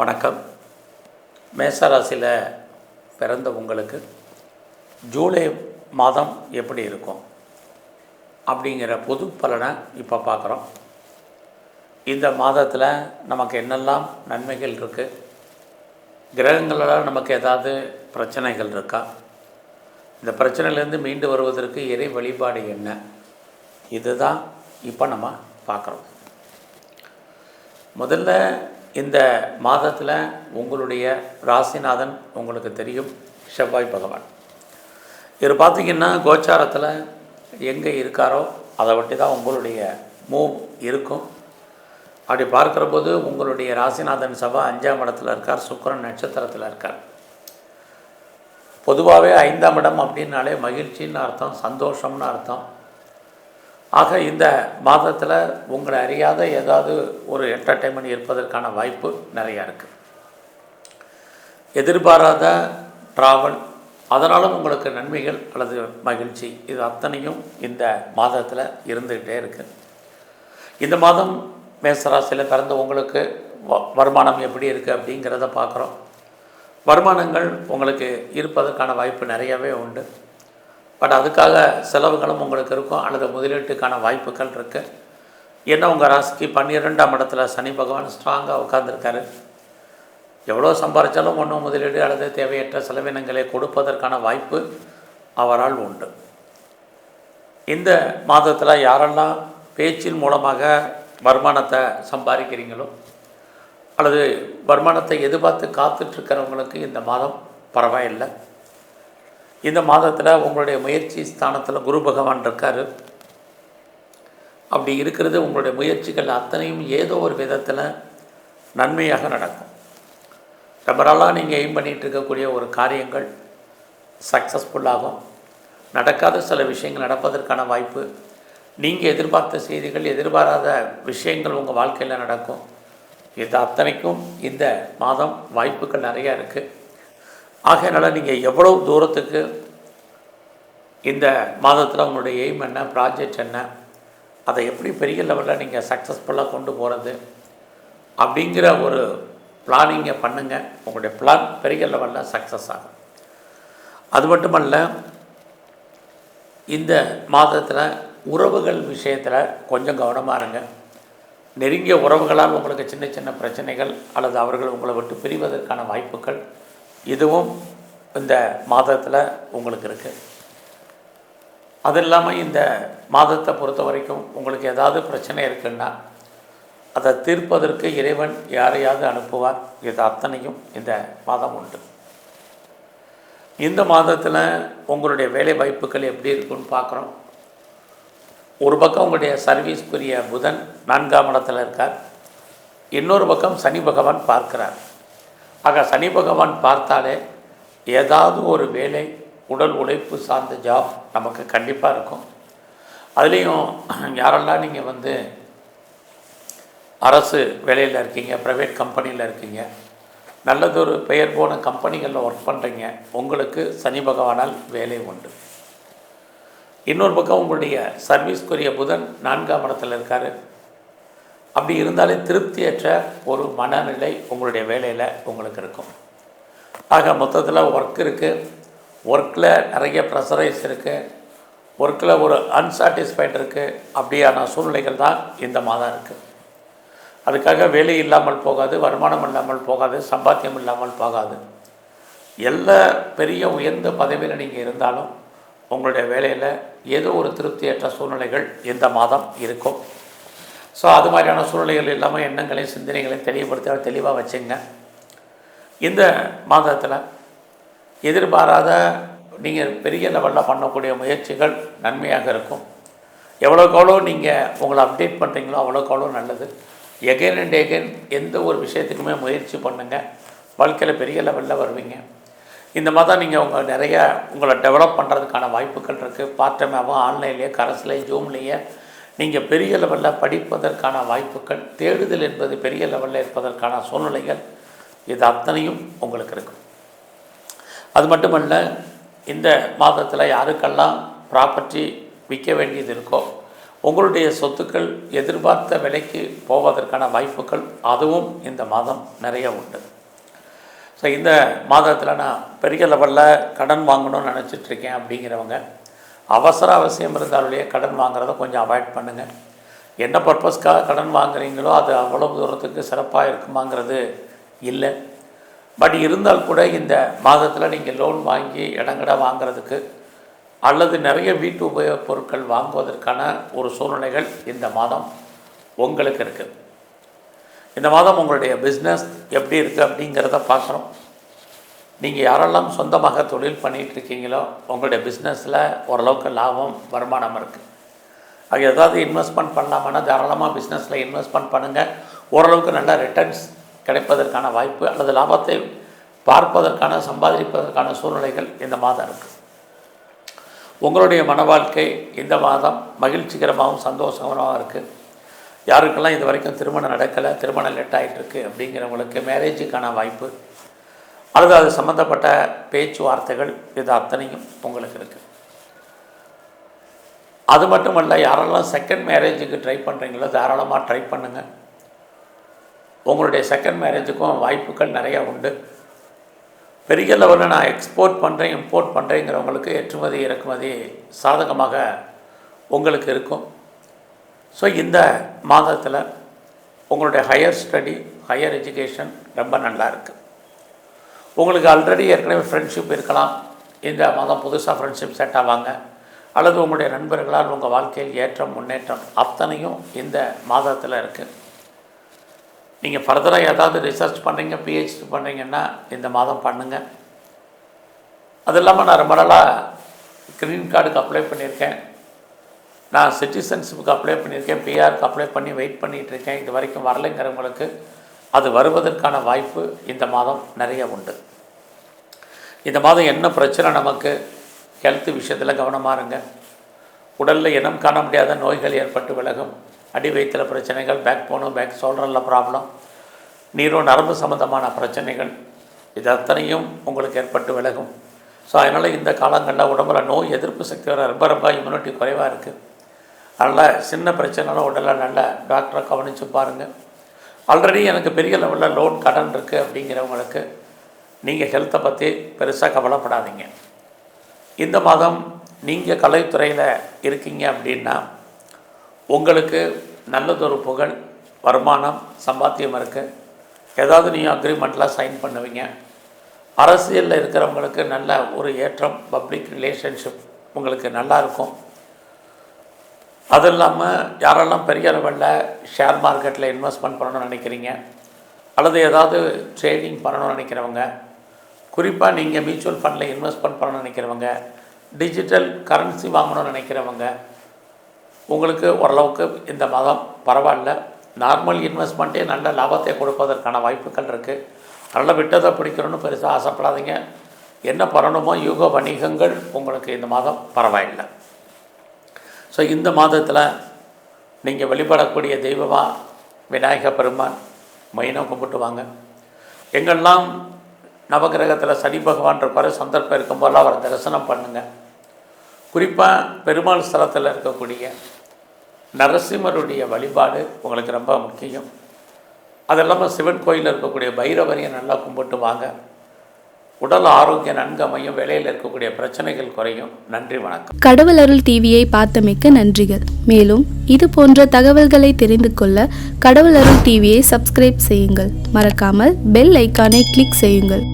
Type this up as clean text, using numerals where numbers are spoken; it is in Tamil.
வணக்கம். மேசராசியில் பிறந்த உங்களுக்கு ஜூலை மாதம் எப்படி இருக்கும் அப்படிங்கிற பொது பலனை இப்போ பார்க்குறோம். இந்த மாதத்தில் நமக்கு என்னெல்லாம் நன்மைகள் இருக்குது, கிரகங்களால் நமக்கு ஏதாவது பிரச்சனைகள் இருக்கா, இந்த பிரச்சனையிலேருந்து மீண்டு வருவதற்கு இறை வழிபாடு என்ன, இதுதான் இப்போ நம்ம பார்க்குறோம். முதல்ல இந்த மாதத்தில் உங்களுடைய ராசிநாதன் உங்களுக்கு தெரியும், செவ்வாய் பகவான். இவர் பார்த்திங்கன்னா கோச்சாரத்தில் எங்கே இருக்காரோ அதை ஒட்டி தான் உங்களுடைய மூவ் இருக்கும். அப்படி பார்க்குற போது உங்களுடைய ராசிநாதன் செவ்வாய் 5ஆம் இடத்துல இருக்கார், சுக்கிரன் நட்சத்திரத்தில் இருக்கார். பொதுவாகவே 5ஆம் இடம் அப்படின்னாலே மகிழ்ச்சின்னு அர்த்தம், சந்தோஷம்னு அர்த்தம். ஆக இந்த மாதத்தில் உங்களை அறியாத ஏதாவது ஒரு என்டர்டெயின்மெண்ட் இருப்பதற்கான வாய்ப்பு நிறையா இருக்குது. எதிர்பாராத ட்ராவல், அதனாலும் உங்களுக்கு நன்மைகள் அல்லது மகிழ்ச்சி, இது அத்தனையும் இந்த மாதத்தில் இருந்துக்கிட்டே இருக்குது. இந்த மாதம் மேசராசியில் பிறந்த உங்களுக்கு வருமானம் எப்படி இருக்குது அப்படிங்கிறத பார்க்குறோம். வருமானங்கள் உங்களுக்கு இருப்பதற்கான வாய்ப்பு நிறையாவே உண்டு. பட் அதுக்காக செலவுகளும் உங்களுக்கு இருக்கும் அல்லது முதலீட்டுக்கான வாய்ப்புகள் இருக்குது. ஏன்னா உங்கள் ராசிக்கு 12ஆம் இடத்துல சனி பகவான் ஸ்ட்ராங்காக உட்கார்ந்துருக்காரு. எவ்வளோ சம்பாதிச்சாலும் ஒன்றும் முதலீடு அல்லது தேவையற்ற செலவினங்களை கொடுப்பதற்கான வாய்ப்பு அவரால் உண்டு. இந்த மாதத்தில் யாரெல்லாம் பேச்சின் மூலமாக வருமானத்தை சம்பாதிக்கிறீங்களோ அல்லது வருமானத்தை எதிர்பார்த்து காத்துட்ருக்கிறவங்களுக்கு இந்த மாதம் பரவாயில்லை. இந்த மாதத்தில் உங்களுடைய முயற்சி ஸ்தானத்தில் குரு பகவான் இருக்கார். அப்படி இருக்கிறது உங்களுடைய முயற்சிகள் அத்தனையும் ஏதோ ஒரு விதத்தில் நன்மையாக நடக்கும். ரொம்ப நாளாக நீங்கள் எய்ம் பண்ணிகிட்டு இருக்கக்கூடிய ஒரு காரியங்கள் சக்ஸஸ்ஃபுல்லாகும். நடக்காத சில விஷயங்கள் நடப்பதற்கான வாய்ப்பு, நீங்கள் எதிர்பார்த்த செய்திகள், எதிர்பாராத விஷயங்கள் உங்கள் வாழ்க்கையில் நடக்கும். இது அத்தனைக்கும் இந்த மாதம் வாய்ப்புகள் நிறையா இருக்குது. ஆகையினால நீங்கள் எவ்வளோ தூரத்துக்கு இந்த மாதத்தில் உங்களுடைய எய்ம் என்ன, ப்ராஜெக்ட் என்ன, அதை எப்படி பெரிய லெவலில் நீங்கள் சக்ஸஸ்ஃபுல்லாக கொண்டு போகிறது அப்படிங்கிற ஒரு பிளானிங்கை பண்ணுங்கள். உங்களுடைய பிளான் பெரிய லெவலில் சக்ஸஸ் ஆகும். அது மட்டுமல்ல, இந்த மாதத்தில் உறவுகள் விஷயத்தில் கொஞ்சம் கவனமாக இருங்க. நெருங்கிய உறவுகளால் உங்களுக்கு சின்ன சின்ன பிரச்சனைகள் அல்லது அவர்கள் உங்களை விட்டு பிரிவதற்கான வாய்ப்புகள் இதுவும் இந்த மாதத்தில் உங்களுக்கு இருக்குது. அது இல்லாமல் இந்த மாதத்தை பொறுத்த வரைக்கும் உங்களுக்கு ஏதாவது பிரச்சனை இருக்குன்னா அதை தீர்ப்பதற்கு இறைவன் யாரையாவது அனுப்புவார். இது அத்தனையும் இந்த மாதம் உண்டு. இந்த மாதத்தில் உங்களுடைய வேலை வாய்ப்புகள் எப்படி இருக்குன்னு பார்க்குறோம். ஒரு பக்கம் உங்களுடைய சர்வீஸ்க்குரிய புதன் 4ஆம் இடத்துல இருக்கார், இன்னொரு பக்கம் சனி பகவான் பார்க்கிறார். ஆக சனி பகவான் பார்த்தாலே ஏதாவது ஒரு வேலை, உடல் உழைப்பு சார்ந்த ஜாப் நமக்கு கண்டிப்பாக இருக்கும். அதுலேயும் யாரெல்லாம் நீங்கள் அரசு வேலையில் இருக்கீங்க, ப்ரைவேட் கம்பெனியில் இருக்கீங்க, நல்லதொரு பெயர் போன கம்பெனிகளில் ஒர்க் பண்ணுறீங்க, உங்களுக்கு சனி பகவானால் வேலை உண்டு. இன்னொரு பக்கம் உங்களுடைய சர்வீஸ்க்குரிய புதன் 4ஆம் இடத்துல இருக்கார். அப்படி இருந்தாலே திருப்தியற்ற ஒரு மனநிலை உங்களுடைய வேலையில் உங்களுக்கு இருக்கும். ஆக மொத்தத்தில் ஒர்க் இருக்குது, ஒர்க்கில் நிறைய ப்ரெஷரைஸ் இருக்குது, ஒர்க்கில் ஒரு அன்சாட்டிஸ்ஃபைட் இருக்குது. அப்படியான சூழ்நிலைகள் தான் இந்த மாதம் இருக்குது. அதுக்காக வேலை இல்லாமல் போகாது, வருமானம் இல்லாமல் போகாது, சம்பாத்தியம் இல்லாமல் போகாது. எல்லா பெரிய உயர்ந்த பதவியில் நீங்கள் இருந்தாலும் உங்களுடைய வேலையில் ஏதோ ஒரு திருப்தியற்ற சூழ்நிலைகள் இந்த மாதம் இருக்கும். ஸோ அது மாதிரியான சூழ்நிலைகள் இல்லாமல் எண்ணங்களையும் சிந்தனைகளையும் தெளிவாக வச்சுங்க. இந்த மாதத்தில் எதிர்பாராத நீங்கள் பெரிய லெவலில் பண்ணக்கூடிய முயற்சிகள் நன்மையாக இருக்கும். எவ்வளோக்கு எவ்வளோ நீங்கள் உங்களை அப்டேட் பண்ணுறீங்களோ அவ்வளோக்கு அவ்வளோ நல்லது. எகைன் அண்ட் எகைன் எந்த ஒரு விஷயத்துக்குமே முயற்சி பண்ணுங்கள், வாழ்க்கையில் பெரிய லெவலில் வருவீங்க. இந்த மாதம் நீங்கள் நிறையா உங்களை டெவலப் பண்ணுறதுக்கான வாய்ப்புகள் இருக்குது. பார்ட் டைமாகவும் ஆன்லைன்லேயே, கரஸ்லேயே, ஜூம்லேயே நீங்கள் பெரிய லெவலில் படிப்பதற்கான வாய்ப்புகள், தேடுதல் என்பது பெரிய லெவலில் இருப்பதற்கான சூழ்நிலைகள் இது அத்தனையும் உங்களுக்கு இருக்கும். அது மட்டுமல்ல, இந்த மாதத்தில் யாருக்கெல்லாம் ப்ராப்பர்ட்டி விற்க வேண்டியது இருக்கோ, உங்களுடைய சொத்துக்கள் எதிர்பார்த்த விலைக்கு போவதற்கான வாய்ப்புகள் அதுவும் இந்த மாதம் நிறைய உண்டு. ஸோ இந்த மாதத்தில் நான் பெரிய லெவலில் கடன் வாங்கணும்னு நினச்சிட்ருக்கேன் அப்படிங்கிறவங்க அவசியம் இருந்தாலுடைய கடன் வாங்குறத கொஞ்சம் அவாய்ட் பண்ணுங்கள். என்ன பர்பஸ்க்காக கடன் வாங்குறீங்களோ அது அவ்வளவு தூரத்துக்கு சிறப்பாக இருக்குமாங்கிறது இல்லை. பட் இருந்தால் கூட இந்த மாதத்தில் நீங்கள் லோன் வாங்கி இடங்கட வாங்கிறதுக்கு அல்லது நிறைய வீட்டு உபயோகப் பொருட்கள் வாங்குவதற்கான ஒரு சூழ்நிலைகள் இந்த மாதம் உங்களுக்கு இருக்குது. இந்த மாதம் உங்களுடைய பிஸ்னஸ் எப்படி இருக்குது அப்படிங்கிறத பார்க்குறோம். நீங்கள் யாரெல்லாம் சொந்தமாக தொழில் பண்ணிகிட்ருக்கீங்களோ உங்களுடைய பிஸ்னஸில் ஓரளவுக்கு லாபம் வருமானம் இருக்குது. அது ஏதாவது இன்வெஸ்ட்மெண்ட் பண்ணலாமான்னா தாராளமாக பிஸ்னஸில் இன்வெஸ்ட்மெண்ட் பண்ணுங்கள். ஓரளவுக்கு நல்ல ரிட்டர்ன்ஸ் கிடைப்பதற்கான வாய்ப்பு அல்லது லாபத்தை பார்ப்பதற்கான சம்பாதிப்பதற்கான சூழ்நிலைகள் இந்த மாதம் இருக்குது. உங்களுடைய மன வாழ்க்கை இந்த மாதம் மகிழ்ச்சிகரமாகவும் சந்தோஷமாகவும் இருக்குது. யாருக்கெல்லாம் இது வரைக்கும் திருமணம் நடக்கலை, திருமணம் லேட் ஆகிட்டுருக்கு அப்படிங்கிறவங்களுக்கு மேரேஜுக்கான வாய்ப்பு அல்லது அது சம்மந்தப்பட்ட பேச்சுவார்த்தைகள் இது அத்தனையும் உங்களுக்கு இருக்குது. அது மட்டுமல்ல, யாரெல்லாம் செகண்ட் மேரேஜுக்கு ட்ரை பண்ணுறீங்களோ தாராளமாக ட்ரை பண்ணுங்கள். உங்களுடைய செகண்ட் மேரேஜுக்கும் வாய்ப்புகள் நிறையா உண்டு. பெரிய லெவலில் நான் எக்ஸ்போர்ட் பண்ணுறேன் இம்போர்ட் பண்ணுறேங்கிறவங்களுக்கு ஏற்றுமதி இறக்குமதி சாதகமாக உங்களுக்கு இருக்கும். ஸோ இந்த மாதத்தில் உங்களுடைய ஹையர் ஸ்டடி ஹையர் எஜுகேஷன் ரொம்ப நல்லா இருக்குது. உங்களுக்கு ஆல்ரெடி ஏற்கனவே ஃப்ரெண்ட்ஷிப் இருக்கலாம். இந்த மாதம் புதுசாக ஃப்ரெண்ட்ஷிப் செட் ஆவாங்க. அல்லது உங்களுடைய நண்பர்களால் உங்கள் வாழ்க்கையில் ஏற்றம் முன்னேற்றம் அத்தனையும் இந்த மாதத்தில் இருக்குது. நீங்கள் ஃபர்தராக ஏதாவது ரிசர்ச் பண்ணுறீங்க, பிஹெச்டி பண்ணுறீங்கன்னா இந்த மாதம் பண்ணுங்கள். அது இல்லாமல் நான் ரொம்ப நாளாக க்ரீன் கார்டுக்கு அப்ளை பண்ணியிருக்கேன், நான் சிட்டிசன்ஷிப்புக்கு அப்ளை பண்ணியிருக்கேன், பிஆருக்கு அப்ளை பண்ணி வெயிட் பண்ணிகிட்ருக்கேன், இது வரைக்கும் வரலைங்கிறவங்களுக்கு அது வருவதற்கான வாய்ப்பு இந்த மாதம் நிறைய உண்டு. இந்த மாதம் என்ன பிரச்சனை நமக்கு ஹெல்த் விஷயத்தில் கவனமாக இருங்க. உடலில் இனம் காண முடியாத நோய்கள் ஏற்பட்டு விலகும். அடி வயிற்றில் பிரச்சனைகள், பேக் போனு, பேக் ஷோல்டரில் ப்ராப்ளம், நீரோ நரம்பு சம்மந்தமான பிரச்சனைகள் இது அத்தனையும் உங்களுக்கு ஏற்பட்டு விலகும். ஸோ அதனால் இந்த காலங்களில் உடம்புல நோய் எதிர்ப்பு சக்தி வர ரொம்ப இம்யூனிட்டி குறைவாக இருக்குது. அதனால் சின்ன பிரச்சனைலாம் உடலில் நல்ல டாக்டரை கவனித்து பாருங்கள். ஆல்ரெடி எனக்கு பெரிய லெவலில் லோன் கடன் இருக்குது அப்படிங்கிறவங்களுக்கு நீங்கள் ஹெல்த்தை பற்றி பெருசாக கவலைப்படாதீங்க. இந்த மாதம் நீங்கள் கலைத்துறையில் இருக்கீங்க அப்படின்னா உங்களுக்கு நல்லதொரு புகழ், வருமானம், சம்பாத்தியம் இருக்குது. ஏதாவது நீங்கள் அக்ரிமெண்ட்லாம் சைன் பண்ணுவீங்க. அரசியலில் இருக்கிறவங்களுக்கு நல்ல ஒரு ஏற்றம், பப்ளிக் ரிலேஷன்ஷிப் உங்களுக்கு நல்லாயிருக்கும். அது இல்லாமல் யாரெல்லாம் பெரிய லெவலில் ஷேர் மார்க்கெட்டில் இன்வெஸ்ட்மெண்ட் பண்ணணும்னு நினைக்கிறீங்க அல்லது ஏதாவது ட்ரேடிங் பண்ணணும்னு நினைக்கிறவங்க, குறிப்பாக நீங்கள் மியூச்சுவல் ஃபண்டில் இன்வெஸ்ட்மெண்ட் பண்ணணும்னு நினைக்கிறவங்க, டிஜிட்டல் கரன்சி வாங்கணும்னு நினைக்கிறவங்க, உங்களுக்கு ஓரளவுக்கு இந்த மாதம் பரவாயில்ல. நார்மல் இன்வெஸ்ட்மெண்ட்டே நல்ல லாபத்தை கொடுப்பதற்கான வாய்ப்புகள் இருக்குது. அதனால் விட்டதை பிடிக்கணும்னு பெருசாக ஆசைப்படாதீங்க. என்ன பண்ணணுமோ யூக வணிகங்கள் உங்களுக்கு இந்த மாதம் பரவாயில்லை. ஸோ இந்த மாதத்தில் நீங்கள் வழிபடக்கூடிய தெய்வமாக விநாயக பெருமான் மெயினாக கும்பிட்டு வாங்க. எங்கெல்லாம் நவகிரகத்தில் சனி பகவான் இருப்பார், சந்தர்ப்பம் இருக்கும்போதெல்லாம் அவரை தரிசனம் பண்ணுங்கள். குறிப்பாக பெருமாள் ஸ்தலத்தில் இருக்கக்கூடிய நரசிம்மருடைய வழிபாடு உங்களுக்கு ரொம்ப முக்கியம். அது இல்லாமல் சிவன் கோயிலில் இருக்கக்கூடிய பைரவரையும் நல்லா கும்பிட்டு வாங்க. உடல் ஆரோக்கியம் நன்கு அமையும், வேலையில் இருக்கக்கூடிய பிரச்சனைகள் குறையும். நன்றி, வணக்கம். கடவுள் அருள் டிவியை பார்த்தமைக்க நன்றிகள். மேலும் இது போன்ற தகவல்களை தெரிந்து கொள்ள கடவுள் அருள் டிவியை சப்ஸ்கிரைப் செய்யுங்கள். மறக்காமல் பெல் ஐக்கானை கிளிக் செய்யுங்கள்.